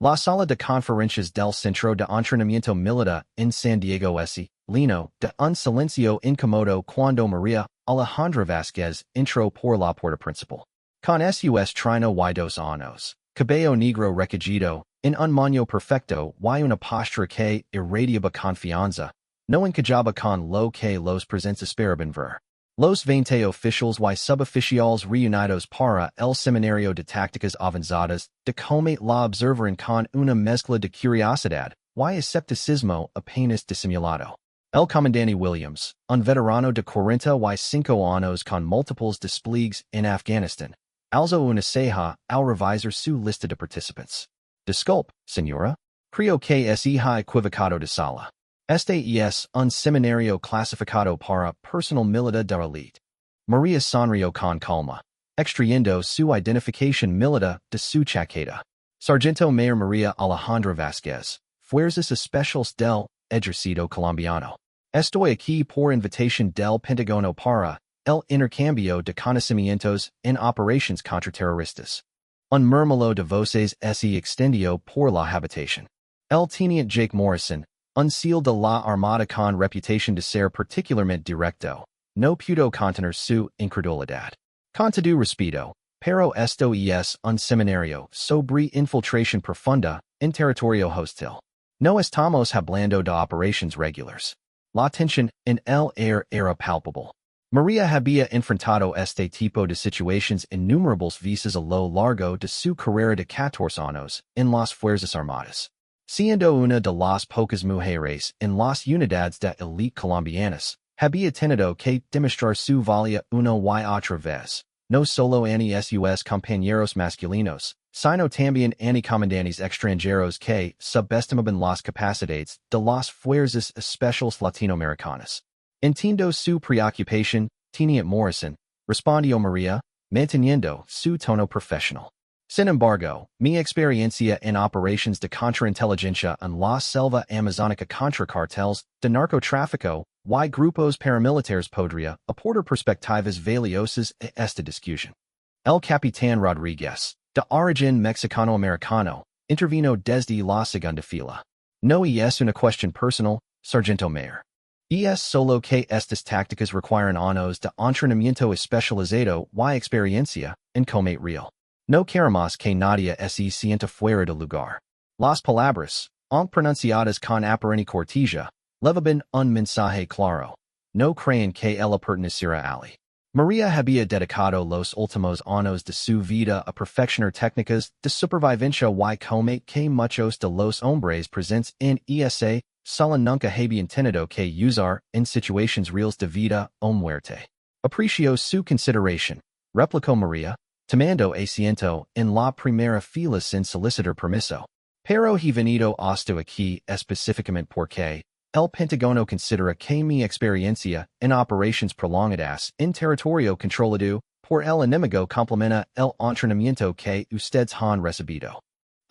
La sala de conferencias del Centro de Entrenamiento Militar en San Diego Lino, de un silencio incómodo cuando María Alejandra Vázquez entró por la puerta principal. Con sus trino y dos años, cabello negro recogido, en un moño perfecto y una postura que irradiaba confianza, no encajaba con lo que los presentes esperaban ver. Los 20 oficiales y suboficiales reunidos para el seminario de tácticas avanzadas de combate la observaron con una mezcla de curiosidad y escepticismo apenas disimulado. El comandante Williams, un veterano de 45 años con múltiples despliegues en Afganistán, alzó una ceja al revisar su lista de participantes. Disculpe, señora. Creo que es hija equivocado de sala. Este es un seminario clasificado para personal militar de élite. María sonrió con calma, extrayendo su identificación militar de su chaqueta. Sargento Mayor María Alejandra Vázquez, Fuerzas Especiales del Ejército Colombiano. Estoy aquí por invitación del Pentágono para el intercambio de conocimientos en operaciones contraterroristas. Un murmullo de voces se extendió por la habitación. El teniente Jake Morrison, un SEAL de la Armada con reputación de ser particularmente directo, no pudo contener su incredulidad. Con todo respeto, pero esto es un seminario sobre infiltración profunda en territorio hostil. No estamos hablando de operations regulares. La tensión en el aire era palpable. María había enfrentado este tipo de situaciones innumerables veces a lo largo de su carrera de 14 años en las Fuerzas Armadas. Siendo una de las pocas mujeres en las unidades de élite colombianas, había tenido que demostrar su valía una y otra vez, no solo ante sus compañeros masculinos, sino también ante comandantes extranjeros que subestimaban las capacidades de las Fuerzas Especiales Latinoamericanas. Entiendo su preocupación, Teniente Morrison, respondió María, manteniendo su tono profesional. Sin embargo, mi experiencia en operaciones de contrainteligencia en la selva amazónica contra carteles de narcotráfico y grupos paramilitares podría aportar perspectivas valiosas a esta discusión. El capitán Rodríguez, de origen mexicano-americano, intervino desde la segunda fila. No es una cuestión personal, Sargento Mayor. Es solo que estas tácticas requieren años de entrenamiento especializado y experiencia en combate real. No queremos que nadie se sienta fuera de lugar. Las palabras, aunque pronunciadas con aparente cortesía, levaban un mensaje claro. No creen que ella perteneciera a Ali. María había dedicado los últimos años de su vida a perfeccionar técnicas de supervivencia y combate que muchos de los hombres presentes en esa sala nunca habían tenido que usar en situaciones reales de vida o muerte. Apreció su consideración, replicó María, tomando asiento en la primera fila sin solicitar permiso. Pero he venido hasta aquí específicamente porque el Pentágono considera que mi experiencia en operaciones prolongadas en territorio controlado por el enemigo complementa el entrenamiento que ustedes han recibido.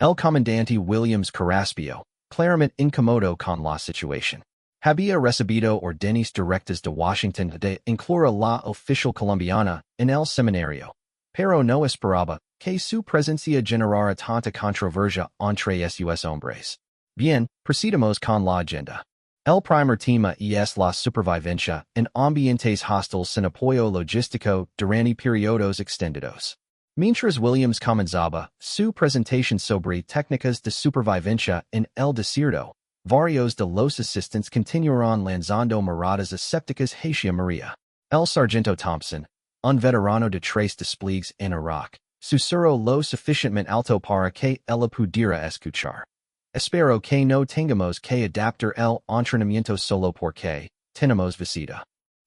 El comandante Williams Carrasquillo, claramente incómodo con la situación, había recibido órdenes directas de Washington de incluir a la oficial colombiana en el seminario. Pero no esperaba que su presencia generara tanta controversia entre sus hombres. Bien, procedamos con la agenda. El primer tema es la supervivencia en ambientes hostiles sin apoyo logístico durante periodos extendidos. Mientras Williams comenzaba su presentación sobre técnicas de supervivencia en el desierto, varios de los asistentes continuaron lanzando miradas escépticas hacia María. El sargento Thompson, un veterano de 3 despliegues en Irak, susurró lo suficientemente alto para que ella pudiera escuchar. Espero que no tengamos que adaptar el entrenamiento solo porque tenemos visita.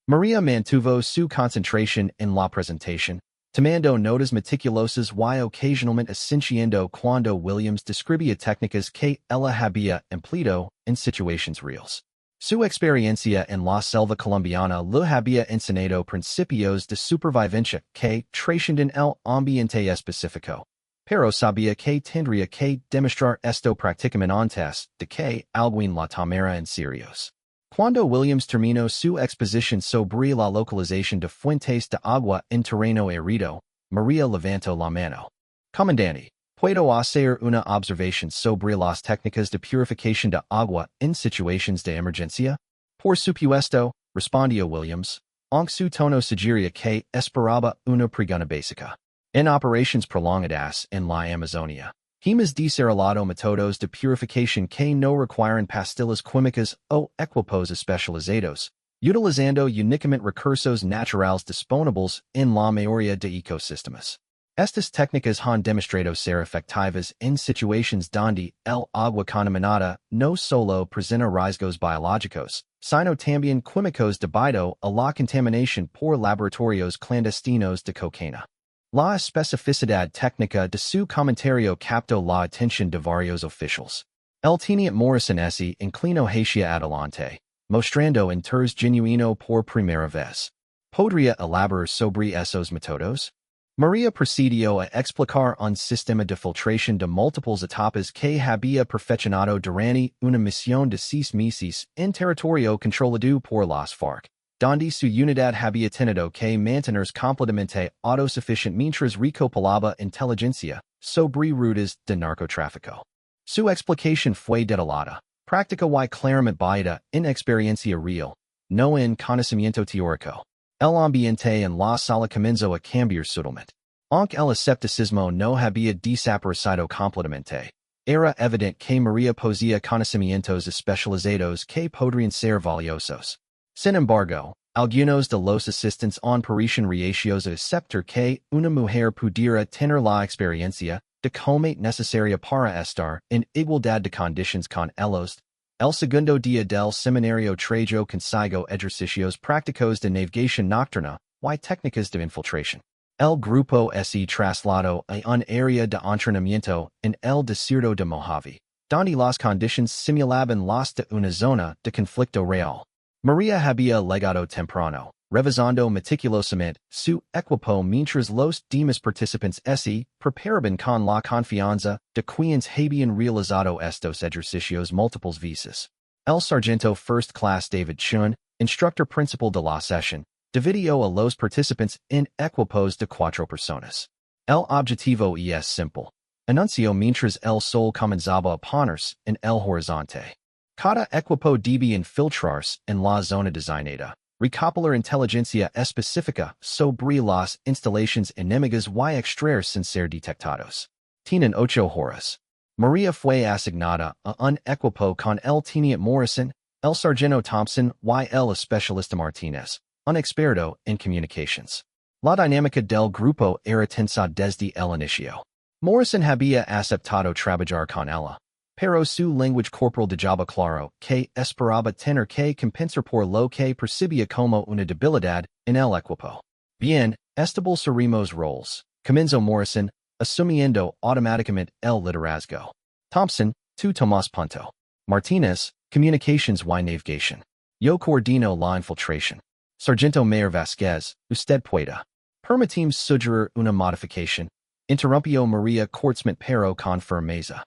María mantuvo su concentración en la presentación, tomando notas meticulosas y ocasionalmente asintiendo cuando Williams describía técnicas que ella había empleado en situaciones reales. Su experiencia en la selva colombiana le había enseñado principios de supervivencia que trascienden el ambiente específico, pero sabía que tendría que demostrar esto prácticamente antes de que alguien la tomara en serios. Cuando Williams terminó su exposición sobre la localización de fuentes de agua en terreno herido, María levantó la mano. Comandante, Puedo hacer una observación sobre las técnicas de purificación de agua en situaciones de emergencia? Por supuesto, respondió Williams, aunque su tono sugería que esperaba una pregunta básica. En operaciones prolongadas en la Amazonia, hemos desarrollado métodos de purificación que no requieren pastillas químicas o equipos especializados, utilizando únicamente recursos naturales disponibles en la mayoría de ecosistemas. Estas técnicas han demostrado ser efectivas en situaciones donde el agua contaminada no solo presenta riesgos biológicos, sino también químicos debido a la contaminación por laboratorios clandestinos de cocaína. La especificidad técnica de su comentario captó la atención de varios oficiales. El teniente Morrison se inclinó hacia adelante, mostrando interés genuino por primera vez. ¿Podría elaborar sobre esos métodos? María procedió a explicar un sistema de filtración de múltiples etapas que había perfeccionado durante una misión de 6 meses en territorio controlado por las FARC, donde su unidad había tenido que mantenerse completamente autosuficiente mientras recopilaba inteligencia sobre rutas de narcotráfico. Su explicación fue detallada, práctica y claramente basada en experiencia real, no en conocimiento teórico. El ambiente en la sala comenzó a cambiar sutilmente. Aunque el escepticismo no había desaparecido completamente, era evidente que María poseía conocimientos especializados que podrían ser valiosos. Sin embargo, algunos de los asistentes han parecen reacios a aceptar que una mujer pudiera tener la experiencia de combate necesaria para estar en igualdad de condiciones con ellos. El segundo día del seminario trajo consigo ejercicios prácticos de navegación nocturna y técnicas de infiltración. El grupo se trasladó a un área de entrenamiento en el desierto de Mojave, donde las condiciones simulaban las de una zona de conflicto real. María había llegado temprano, revisando meticulosamente su equipo mientras los demás participantes se preparaban con la confianza de quienes habían realizado estos ejercicios múltiples veces. El sargento First Class David Chun, instructor principal de la sesión, dividió a los participantes en equipos de 4 personas. El objetivo es simple. Anunció mientras el sol comenzaba a ponerse en el horizonte. Cada equipo debe infiltrarse en la zona designada, recopilar inteligencia específica sobre las instalaciones enemigas y extraer sin ser detectados. Tienen 8 horas. María fue asignada a un equipo con el teniente Morrison, el sargento Thompson y el especialista Martínez, un experto en comunicaciones. La dinámica del grupo era tensa desde el inicio. Morrison había aceptado trabajar con ella, pero su lenguaje corporal dejaba claro que esperaba tener que compensar por lo que percibía como una debilidad en el equipo. Bien, estableceremos roles, comenzó Morrison, asumiendo automáticamente el liderazgo. Thompson, tú tomas punto. Martínez, comunications y navegación. Yo coordino la infiltración. Sargento Mayor Vasquez, usted pueda. Permitimos sugerir una modificación. Interrumpió María cortésmente pero con firmeza.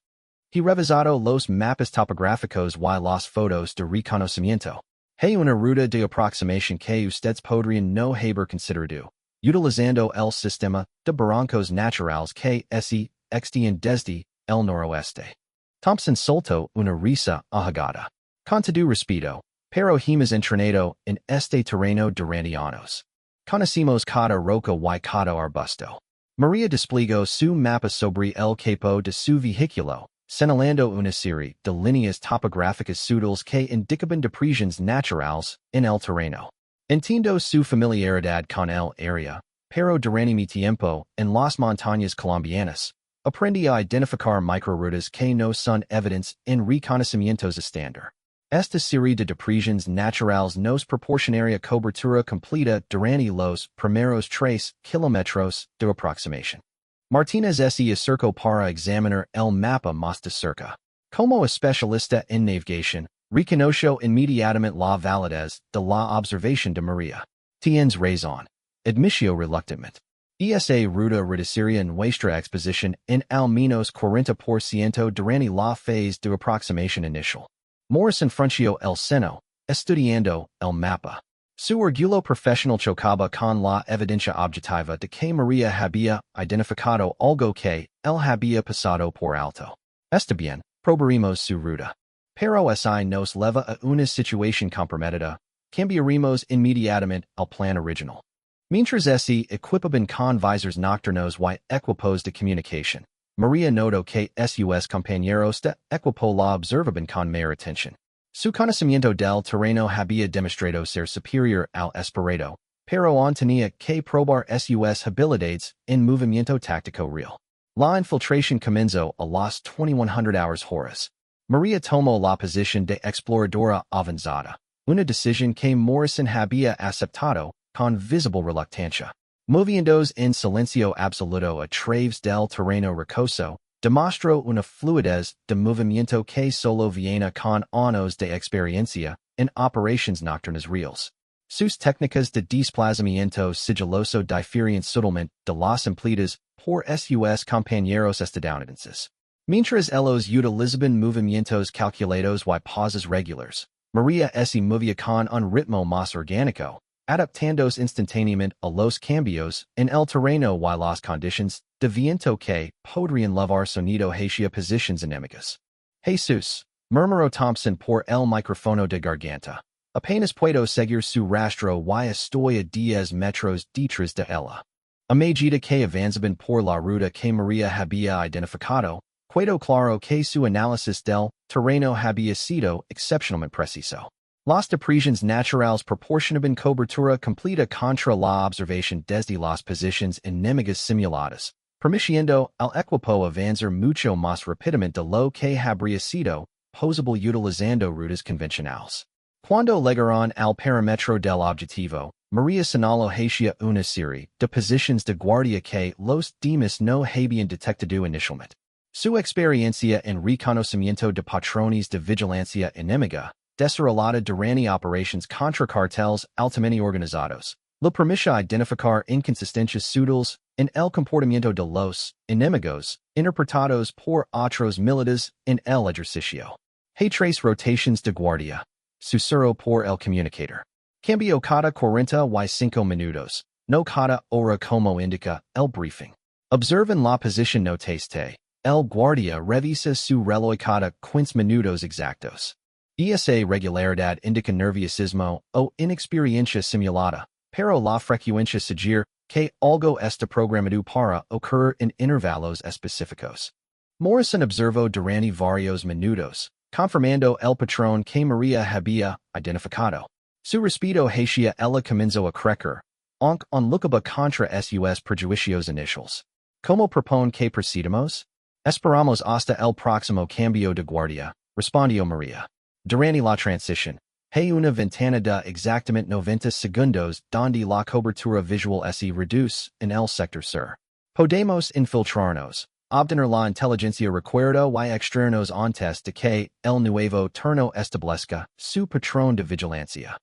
He revisado los mapas topográficos y las fotos de reconocimiento. Hay una ruta de aproximación que ustedes podrían no haber considerado, utilizando el sistema de barrancos naturales que se extiende desde el noroeste. Thompson soltó una risa ahogada. Con todo respeto, pero hemos entrenado en este terreno durante años. Conocimos cada roca y cada arbusto. María desplegó su mapa sobre el capó de su vehículo, señalando una serie de líneas topográficas sutiles que indicaban depresiones naturales en el terreno. Entiendo su familiaridad con el área, pero durante mi tiempo en las montañas colombianas, aprendí a identificar microrutas que no son evidentes en reconocimientos estándar. Esta serie de depresiones naturales nos proporcionaría cobertura completa durante los primeros 3 kilómetros de aproximación. Martínez se acercó para examinar el mapa más de cerca. Como especialista en navegación, reconoció inmediatamente la validez de la observación de María. Tienes razón. Admitió reluctantmente. Esa ruta reduciría nuestra exposición en al menos 40% durante la fase de aproximación inicial. Morrison frunció el seno, estudiando el mapa. Su orgullo profesional chocaba con la evidencia objetiva de que María había identificado algo que él había pasado por alto. Está bien, probaremos su ruta. Pero si nos leva a una situación comprometida, cambiaremos inmediatamente el plan original. Mientras ese equipaban con visors nocturnos y equipos de comunicación, María notó que sus compañeros de equipo la observaban con mayor atención. Su conocimiento del terreno había demostrado ser superior al esperado, pero aún tenía que probar sus habilidades en movimiento táctico real. La infiltración comenzó a las 2100 horas. María tomó la posición de exploradora avanzada, una decisión que Morrison había aceptado con visible reluctancia. Moviéndose en silencio absoluto a través del terreno rocoso, demostró una fluidez de movimiento que solo viene con años de experiencia en operaciones nocturnas reales. Sus técnicas de desplazamiento sigiloso difieren sutilmente de las empleadas por sus compañeros estadounidenses. Mientras ellos utilizaban movimientos calculados y pausas regulares, María se movía con un ritmo más orgánico, adaptándose instantáneamente a los cambios en el terreno y las condiciones de viento que podrían llevar sonido hacia posiciones enemigas. Jesús, murmuró Thompson por el micrófono de garganta. Apenas puedo seguir su rastro y estoy a 10 metros detrás de ella. A medida que avanzaban por la ruta que María había identificado, quedó claro que su análisis del terreno había sido excepcionalmente preciso. Las depresiones naturales proporcionaban cobertura completa contra la observación desde las posiciones enemigas simuladas, permitiendo al equipo avanzar mucho más rápidamente de lo que habría sido posible utilizando rutas convencionales. Cuando llegaron al perímetro del objetivo, María señaló hacia una serie de posiciones de guardia que los demás no habían detectado inicialmente. Su experiencia en reconocimiento de patrones de vigilancia enemiga, desarrollada durante operaciones contra carteles altamente organizados, le permitió identificar inconsistencias sutiles en el comportamiento de los enemigos interpretados por otros militares en el ejercicio. Hay 3 rotaciones de guardia, susurró por el comunicador. Cambio cada 45 minutos, no cada hora como indica el briefing. Observen la posición notaste. El guardia revisa su reloj cada 15 minutos exactos. Esa regularidad indica nerviosismo o inexperiencia simulada, pero la frecuencia sugiere que algo está programado para ocurrir en intervalos específicos. Morrison observó durante varios minutos, confirmando el patrón que María había identificado. Su respeto hacia ella comenzó a crecer, aunque un lucaba contra sus prejuicios iniciales. ¿Cómo propone que procedamos? Esperamos hasta el próximo cambio de guardia, respondió María. Durante la transición, hay una ventana de exactamente 90 segundos donde la cobertura visual se reduce en el sector sur. Podemos infiltrarnos, obtener la inteligencia recuerdo y extraernos antes de que el nuevo turno establezca su patrón de vigilancia.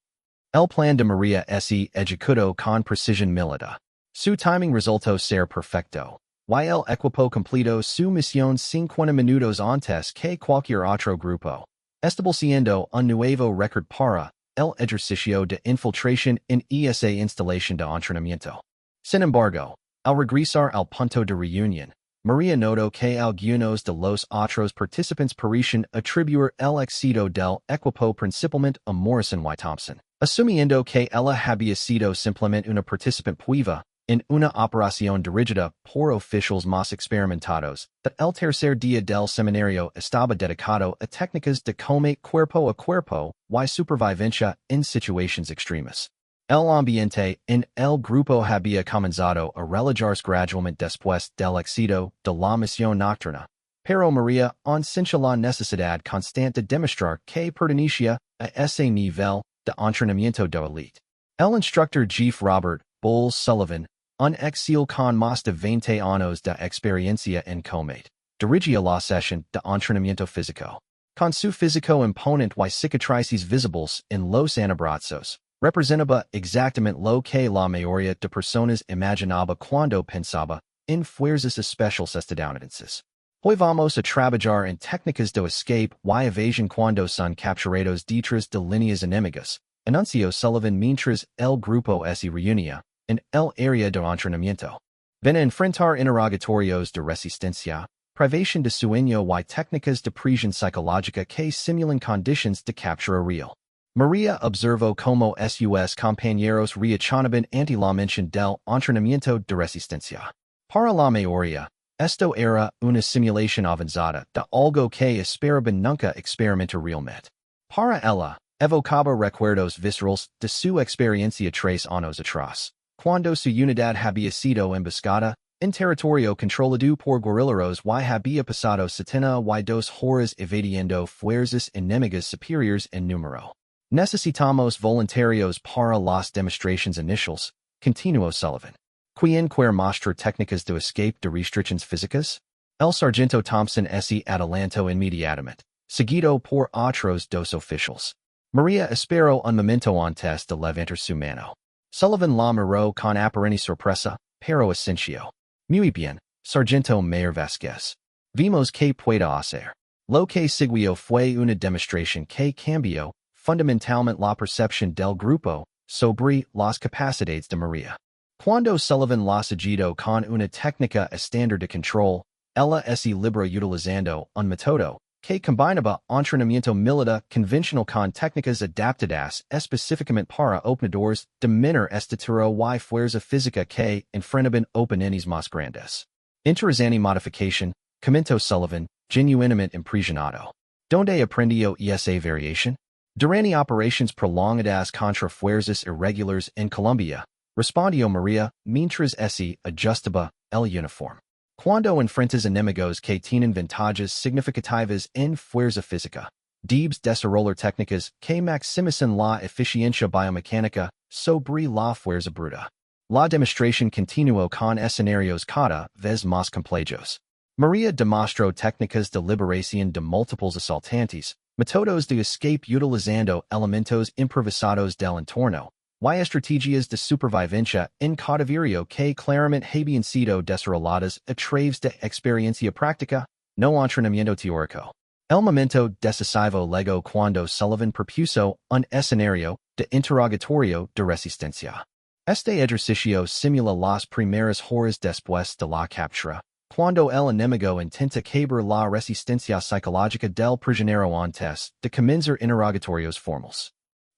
El plan de María se ejecutó con precisión militar. Su timing resultó ser perfecto, y el equipo completó su misión 50 minutos antes que cualquier otro grupo, estableciendo un nuevo récord para el ejercicio de infiltración en esa instalación de entrenamiento. Sin embargo, al regresar al punto de reunión, María notó que algunos de los otros participantes parecían atribuir el éxito del equipo principalmente a Morrison y Thompson, asumiendo que ella había sido simplemente una participante prueba en una operación dirigida por oficiales más experimentados. El tercer día del seminario estaba dedicado a técnicas de combate cuerpo a cuerpo y supervivencia en situaciones extremas. El ambiente en el grupo había comenzado a relajarse gradualmente después del éxito de la misión nocturna, pero María aún sentía la necesidad constante de demostrar que pertenecía a ese nivel de entrenamiento de élite. El instructor Jeff Robert Bowles Sullivan, un exil con más de 20 años de experiencia en combate, dirigía la sesión de entrenamiento físico. Con su físico imponente y cicatrices visibles en los antebrazos, representaba exactamente lo que la mayoría de personas imaginaba cuando pensaba en fuerzas especiales estadounidenses. Hoy vamos a trabajar en técnicas de escape y evasión cuando son capturados detrás de líneas enemigas, Anuncio Sullivan mientras el grupo se reunía en el área de entrenamiento. Ven a enfrentar interrogatorios de resistencia, privation de sueño y técnicas de presión psicológica que simulan conditions de captura real. María observó cómo sus compañeros reaccionaban ante la mención del entrenamiento de resistencia. Para la mayoría, esto era una simulación avanzada de algo que esperaban nunca experimentar realmente. Para ella, evocaba recuerdos viscerales de su experiencia 3 años atrás, cuando su unidad había sido emboscada en territorio controlado por guerrilleros y había pasado 72 horas evadiendo fuerzas enemigas superiores en número. Necesitamos voluntarios para las demostraciones iniciales, continuó Sullivan. ¿Quién quiere mostrar técnicas de escape de restricciones físicas? El sargento Thompson se adelantó inmediatamente, seguido por otros 2 oficiales. María esperó un momento antes de levantar su mano. Sullivan la miró con aparente sorpresa, pero asintió. Muy bien, sargento Mayor Vasquez. Vimos que puede hacer. Lo que siguió fue una demostración que cambió fundamentalmente la percepción del grupo sobre las capacidades de María. Cuando Sullivan la seguido con una técnica estándar de control, ella se libró utilizando un método que combinaba entrenamiento militar convencional con técnicas adaptadas específicamente para openadores de menor estatura y fuerza física que enfrentaban oponentes más grandes. Interesante modificación, comentó Sullivan, genuinamente impresionado. ¿Dónde aprendió esa variación? Durante operaciones prolongadas contra fuerzas irregulares en Colombia, respondió María, mientras se ajustaba el uniforme. Cuando enfrentas enemigos que tienen ventajas significativas en fuerza física, debes desarrollar técnicas que maximizan la eficiencia biomecánica sobre la fuerza bruta. La demostración continuó con escenarios cada vez más complejos. María demostró técnicas de liberación de múltiples asaltantes, métodos de escape utilizando elementos improvisados del entorno, y estrategias de supervivencia en cautiverio que claramente habían sido desarrolladas a través de experiencia práctica, no entrenamiento teórico. El momento decisivo llegó cuando Sullivan propuso un escenario de interrogatorio de resistencia. Este ejercicio simula las primeras horas después de la captura, cuando el enemigo intenta quebrar la resistencia psicológica del prisionero antes de comenzar interrogatorios formales.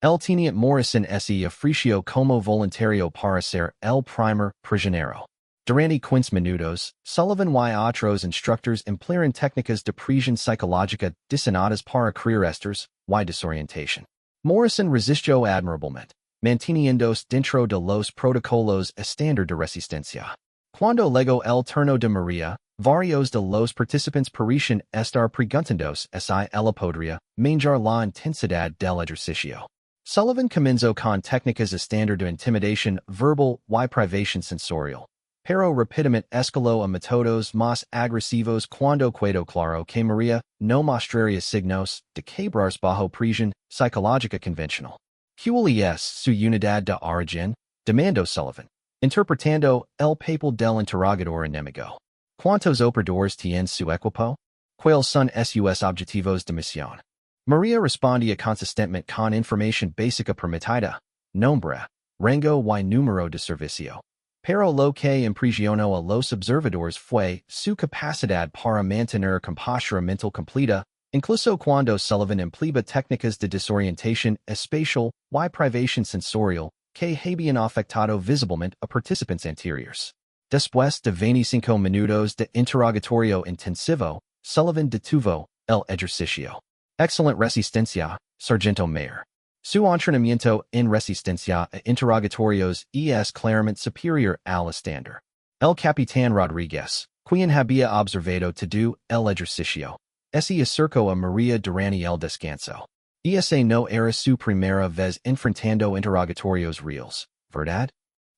El teniente Morrison se ofreció como voluntario para ser el primer prisionero. Durante 15 minutos, Sullivan y otros instructores emplearon técnicas de presión psicológica diseñadas para crear estrés y desorientación. Morrison resistió admirablemente, manteniéndose dentro de los protocolos estándar de resistencia. Cuando llegó el turno de María, varios de los participantes parecían estar preguntándose si ella podría manejar la intensidad del ejercicio. Sullivan comenzó con técnicas estándar de intimidación verbal y privación sensorial, pero rápidamente escaló a métodos más agresivos cuando quedó claro que María no mostraría signos de quebrarse bajo presión psicológica convencional. ¿Cuál es su unidad de origen? Demandó Sullivan, interpretando el papel del interrogador enemigo. ¿Cuántos operadores tiene su equipo? ¿Cuáles son sus objetivos de misión? María respondía consistentemente con información básica permitida, nombre, rango y número de servicio. Pero lo que impresionó a los observadores fue su capacidad para mantener compostura mental completa, incluso cuando Sullivan empleaba técnicas de desorientación espacial y privación sensorial que habían afectado visiblemente a participantes anteriores. Después de 25 minutos de interrogatorio intensivo, Sullivan detuvo el ejercicio. Excelente resistencia, sargento Mayor. Su entrenamiento en resistencia a interrogatorios es claramente superior al estándar. El capitán Rodríguez, quien había observado todo el ejercicio, se acercó a María durante el descanso. Esa no era su primera vez enfrentando interrogatorios reales, ¿verdad?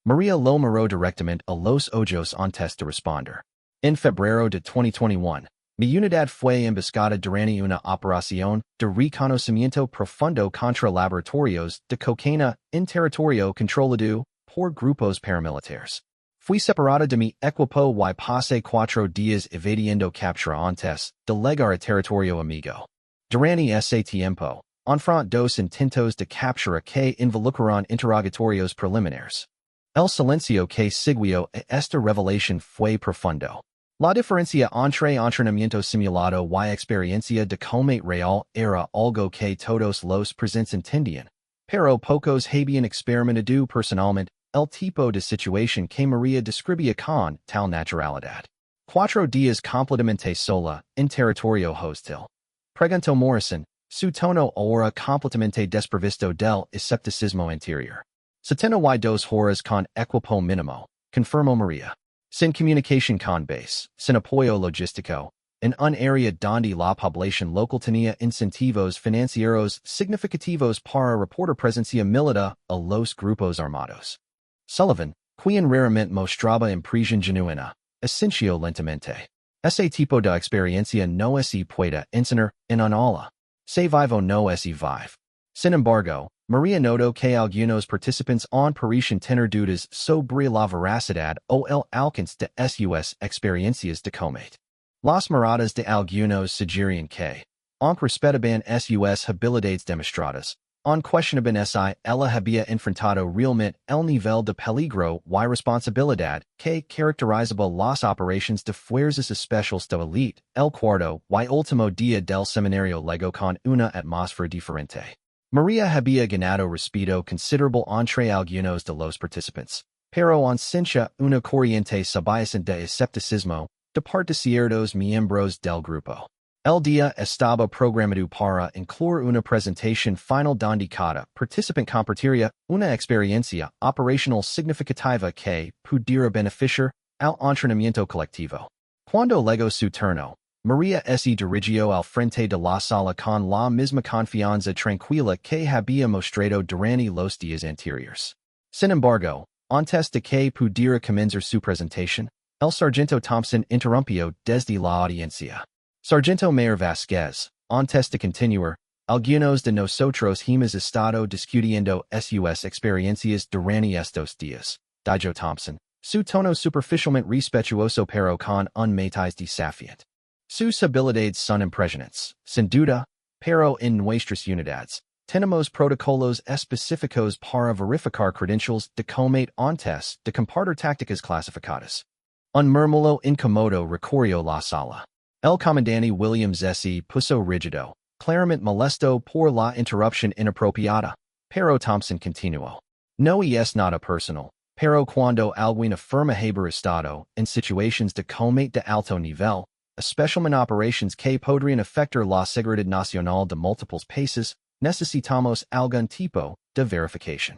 María lo miró directamente a los ojos antes de responder. En febrero de 2021, mi unidad fue emboscada durante una operación de reconocimiento profundo contra laboratorios de cocaína en territorio controlado por grupos paramilitares. Fui separada de mi equipo y pasé 4 días evadiendo captura antes de llegar a territorio amigo. Durante ese tiempo, enfront dos intentos de captura que involucraron interrogatorios preliminares. El silencio que siguió a esta revelación fue profundo. La diferencia entre entrenamiento simulado y experiencia de combate real era algo que todos los presentes entendían, pero pocos habían experimentado personalmente el tipo de situación que María describía con tal naturalidad. 4 días completamente sola, en territorio hostil. Preguntó Morrison, su tono ahora completamente desprovisto del escepticismo interior. 72 horas con equipo mínimo, confirmó María. Sin comunicación con base, sin apoyo logístico, en un área donde la población local tenía incentivos financieros significativos para reportar presencia militar a los grupos armados. Sullivan, quien raramente mostraba impresión genuina, asintió lentamente. Ese tipo de experiencia no se puede enseñar en un aula. Se vivo no se vive. Sin embargo, María notó que algunos participantes han parecido tener dudas sobre la veracidad o el alcance de sus experiencias de combate. Las miradas de algunos sugerían que, aunque respetaban sus habilidades demostradas, unquestionaban si ella había enfrentado realmente el nivel de peligro y responsabilidad que caracterizaba las operaciones de fuerzas especiales de élite. El cuarto y último día del seminario llegó con una atmósfera diferente. María había ganado respeto considerable entre algunos de los participantes, pero ausencia una corriente subyacente de escepticismo de parte de ciertos miembros del grupo. El día estaba programado para incluir una presentación final donde cada participante compartiría una experiencia operacional significativa que pudiera beneficiar al entrenamiento colectivo. Cuando llegó su turno, María se dirigió al frente de la sala con la misma confianza tranquila que había mostrado durante los días anteriores. Sin embargo, antes de que pudiera comenzar su presentación, el sargento Thompson interrumpió desde la audiencia. Sargento Mayor Vázquez, antes de continuar, algunos de nosotros hemos estado discutiendo sus experiencias durante estos días, dijo Thompson, su tono superficialmente respetuoso pero con un matiz desafiante. Sus habilidades son impresionantes, sin duda, pero en nuestras unidades, tenemos protocolos específicos para verificar credentials de combate antes de compartir tácticas clasificadas. Un murmullo incómodo recorrió la sala. El comandante Williams se puso rígido, claramente molesto por la interrupción inapropiada, pero Thompson continuó. No es nada personal, pero cuando alguien afirma haber estado en situaciones de combate de alto nivel, especialmente operaciones que podrían afectar la seguridad nacional de múltiples países, necesitamos algún tipo de verificación.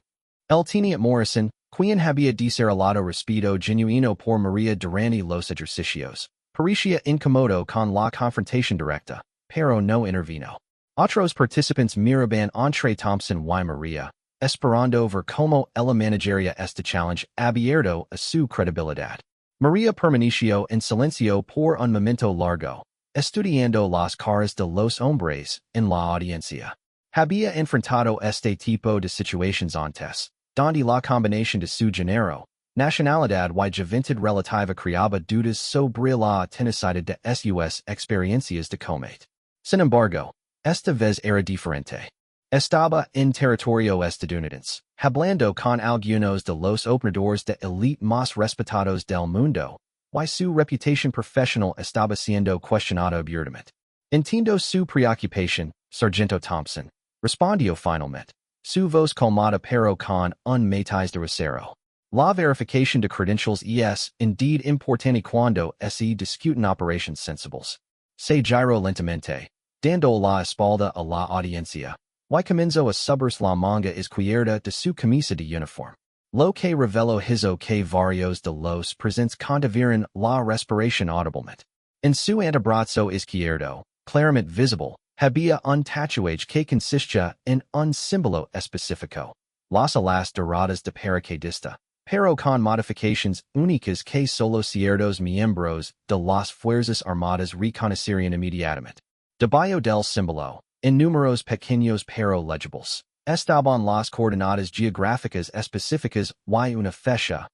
El teniente Morrison, quien había desarrollado respeto genuino por María durante los ejercicios, parecía incómodo con la confrontación directa, pero no intervino. Otros participantes miraban entre Thompson y María, esperando ver cómo ella managería este challenge abierto a su credibilidad. María permaneció en silencio por un momento largo, estudiando las caras de los hombres en la audiencia. Había enfrentado este tipo de situaciones antes, donde la combinación de su género, nacionalidad y juventud relativa creaba dudas sobre la autenticidad de sus experiencias de combate. Sin embargo, esta vez era diferente. Estaba en territorio estadounidense, hablando con algunos de los operadores de élite más respetados del mundo, y su reputación profesional estaba siendo cuestionada abiertamente. Entiendo su preocupación, Sargento Thompson, respondió finalmente, su voz calmada pero con un matiz de recelo. La verificación de credentials es indeed importante cuando se discuten operations sensibles. Se giró lentamente, dando la espalda a la audiencia. Y comenzó a subirse la manga izquierda de su camisa de uniforme. Lo que reveló hizo que varios de los presentes contuvieran la respiración audiblemente. En su antebrazo izquierdo, claramente visible, había un tatuaje que consistía en un símbolo específico. Las alas doradas de paracaidista, pero con modificaciones únicas que solo ciertos miembros de las Fuerzas Armadas reconocerían inmediatamente. Debajo del símbolo, en números pequeños pero legibles, estaban las coordenadas geográficas específicas y una fecha.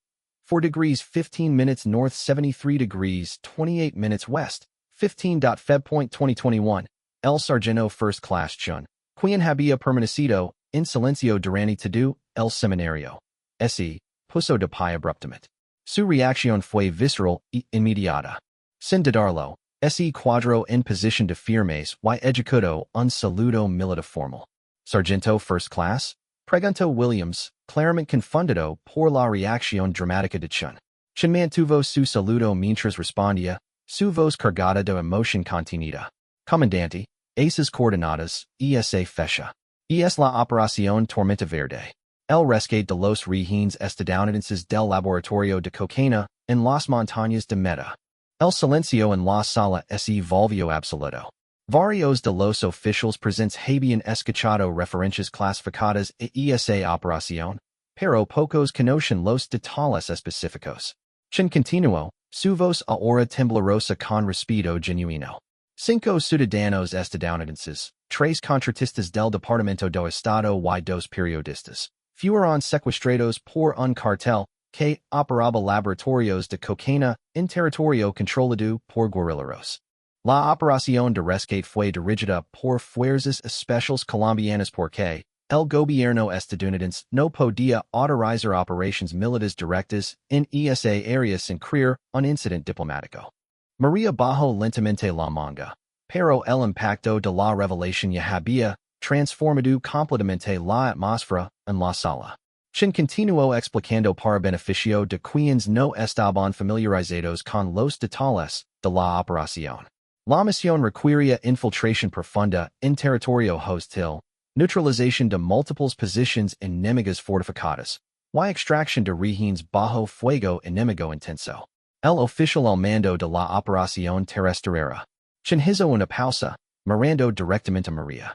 4 degrees 15 minutes north 73 degrees 28 minutes west, 15. Feb. 2021. El Sargento First Class Chun, Quien había permanecido en silencio durante todo el seminario. Se puso de pie abruptamente. Su reacción fue visceral y inmediata. Sin dudarlo, se cuadró en posición de firmes y ejecutó un saludo militar formal. Sargento First Class? Preguntó Williams, claramente confundido por la reacción dramática de Chun. Chun mantuvo su saludo mientras respondía, su voz cargada de emoción contenida. Comandante, esas coordenadas, esa fecha. Es la operación Tormenta Verde. El rescate de los rehenes estadounidenses del laboratorio de cocaína en las montañas de Meta. El silencio en la sala se volvió absoluto. Varios de los oficiales presentes habían escuchado referencias clasificadas a esa operación, pero pocos conocen los detalles específicos. Chun continuó, su voz ahora temblorosa con respeto genuino. 5 ciudadanos estadounidenses, 3 contratistas del Departamento de Estado y 2 periodistas, fueron secuestrados por un cartel que operaba laboratorios de cocaína en territorio controlado por guerrilleros. La operación de rescate fue dirigida por fuerzas especiales colombianas porque el gobierno estadounidense no podía autorizar operaciones militares directas en esa área sin crear un incidente diplomático. María bajó lentamente la manga, pero el impacto de la revelación ya había transformado completamente la atmósfera en la sala. Chun continuó explicando para beneficio de quienes no estaban familiarizados con los detalles de la operación. La misión requería infiltración profunda en territorio hostil, neutralización de múltiples posiciones enemigas fortificadas, y extracción de rehenes bajo fuego enemigo intenso. El oficial al mando de la operación terrestre. Chun hizo una pausa, mirando directamente a María.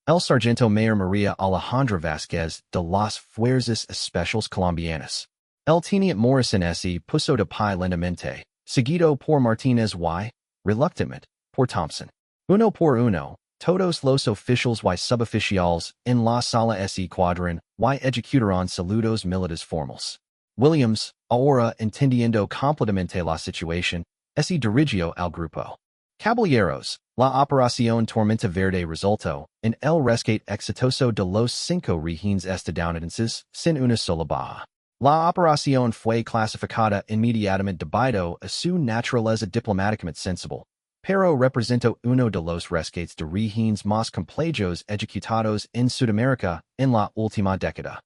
El sargento mayor María Alejandra Vázquez de las Fuerzas Especiales Colombianas. El teniente Morrison se puso de pie lentamente, seguido por Martínez y, reluctantmente, por Thompson. Uno por uno, todos los oficiales y suboficiales en la sala se cuadran y ejecutaron saludos militares formales. Williams, ahora entendiendo completamente la situación, se dirigió al grupo. Caballeros, la operación Tormenta Verde resultó en el rescate exitoso de los 5 rehenes estadounidenses sin una sola baja. La operación fue clasificada inmediatamente debido a su naturaleza diplomáticamente sensible, pero representó uno de los rescates de rehenes más complejos ejecutados en Sudamérica en la última década.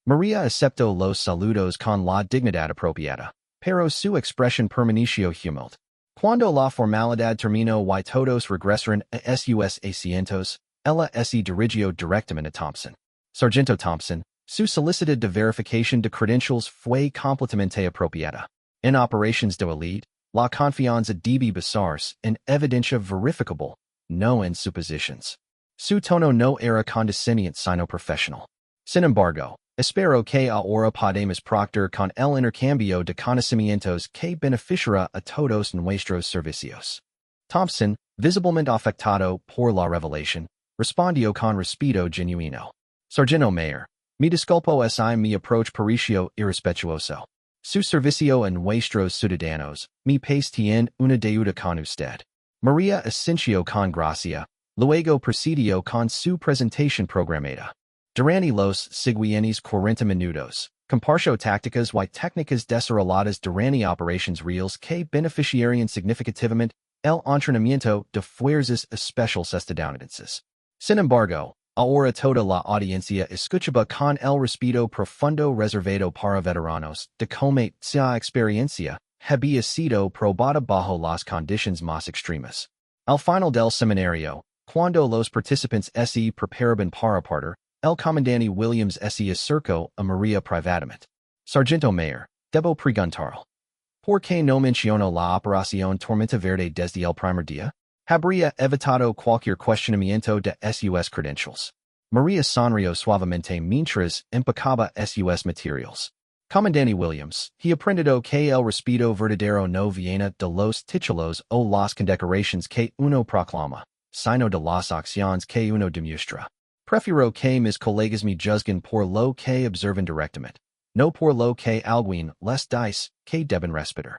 María aceptó los saludos con la dignidad apropiada, pero su expresión permaneció humilde. Cuando la formalidad terminó y todos regresaron a sus asientos, ella se dirigió directamente a Thompson. Sargento Thompson, su solicitud de verificación de credentials fue completamente apropiada. En operaciones de élite, la confianza debe basarse en evidencia verificable, no en suposiciones. Su tono no era condescendiente sino profesional. Sin embargo, espero que ahora podamos proceder con el intercambio de conocimientos que beneficiará a todos nuestros servicios. Thompson, visiblemente afectado por la revelación, respondió con respeto genuino. Sargento Mayor, mi disculpo si mi approach pareció irrespetuoso. Su servicio a nuestros ciudadanos, mi país tiene una deuda con usted. María asintió con gracia, luego procedió con su presentación programada. Durante los siguientes 40 minutos, compartió tácticas y técnicas desarrolladas durante operaciones reales que beneficiarían significativamente el entrenamiento de fuerzas especiales estadounidenses. Sin embargo, ahora toda la audiencia escuchaba con el respeto profundo reservado para veteranos de como esa experiencia había sido probada bajo las condiciones más extremas. Al final del seminario, cuando los participantes se preparaban para partir, el comandante Williams se acercó a María privatamente. Sargento Mayor, debo preguntarle. ¿Por qué no mencionó la operación Tormenta Verde desde el primer día? Habría evitado cualquier cuestionamiento de sus credentials. María sonrió suavemente mientras empacaba sus materials. Comandante Williams, he aprendido que el respeto verdadero no viene de los títulos o las condecoraciones que uno proclama, sino de las acciones que uno demuestra. Prefiero que mis colegas me juzguen por lo que observan directamente, no por lo que alguien les dice que deben respetar.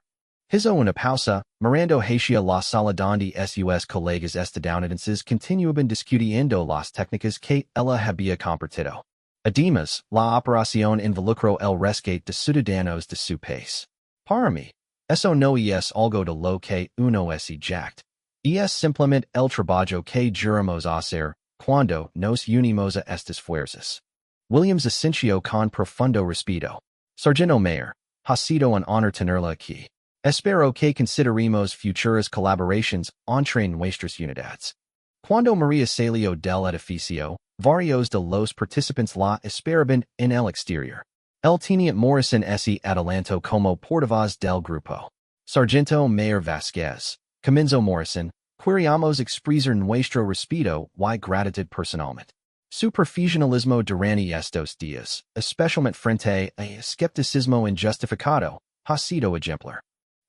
Hizo una pausa, mirando hacia la saludante sus colegas estadounidenses continuaban discutiendo las técnicas que ella había compartido. Además, la operación involucró el rescate de ciudadanos de su país. Para mí, eso no es algo de lo que uno es eject. Es simplemente el trabajo que juramos hacer cuando nos unimos a estas fuerzas. Williams asintió con profundo respeto. Sargento Mayor, ha sido un honor tenerla aquí. Espero que consideremos futuras colaboraciones entre nuestras unidades. Cuando María salió del edificio, varios de los participantes la esperaban en el exterior. El teniente Morrison se adelantó como portavoz del grupo. Sargento Mayor Vasquez, Cominzo Morrison, queríamos expresar nuestro respeto y gratitud personalmente. Su profesionalismo durante estos días, especialmente frente a escepticismo injustificado, ha sido ejemplar.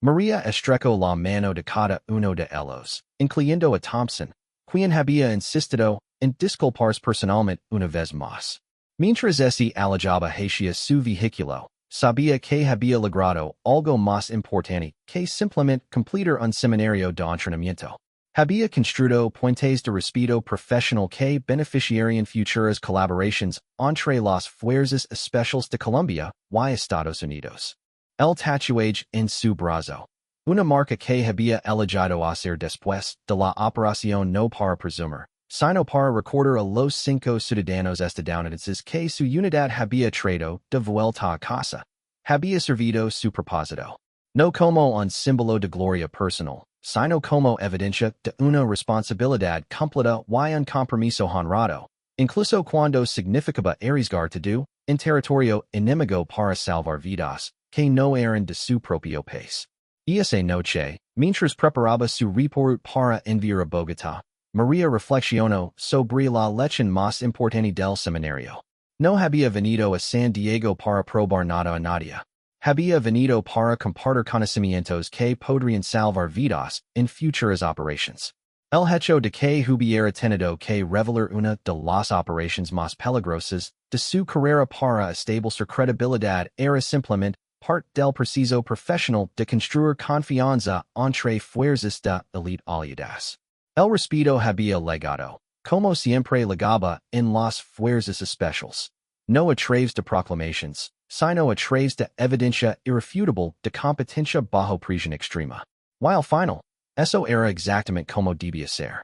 María estrechó la mano de cada uno de ellos, incluyendo a Thompson, quien había insistido en disculparse personalmente una vez más. Mientras se alejaba hacia su vehículo, sabía que había logrado algo más importante que simplemente completar un seminario de entrenamiento. Había construido puentes de respeto profesional que beneficiarían futuras colaboraciones entre las fuerzas especiales de Colombia y Estados Unidos. El tatuaje en su brazo, una marca que había elegido hacer después de la operación no para presumir, sino para recordar a los 5 ciudadanos estadounidenses que su unidad había traído de vuelta a casa, había servido su propósito. No como un símbolo de gloria personal, sino como evidencia de una responsabilidad cumplida y un compromiso honrado, incluso cuando significaba arriesgar todo en territorio enemigo para salvar vidas que no eran de su propio país. Esa noche, mientras preparaba su report para enviar a Bogotá, María reflexionó sobre la lección más importante del seminario. No había venido a San Diego para probar nada a nadie. Había venido para compartir conocimientos que podrían salvar vidas en futuras operaciones. El hecho de que hubiera tenido que revelar una de las operaciones más peligrosas de su carrera para establecer credibilidad era simplemente parte del proceso profesional de construir confianza entre fuerzas de élite aliadas. El respeto había legado, como siempre legaba en las fuerzas especiales, no a través de proclamaciones, sino a través de evidencia irrefutable de competencia bajo presión extrema. While final, eso era exactamente como debía ser.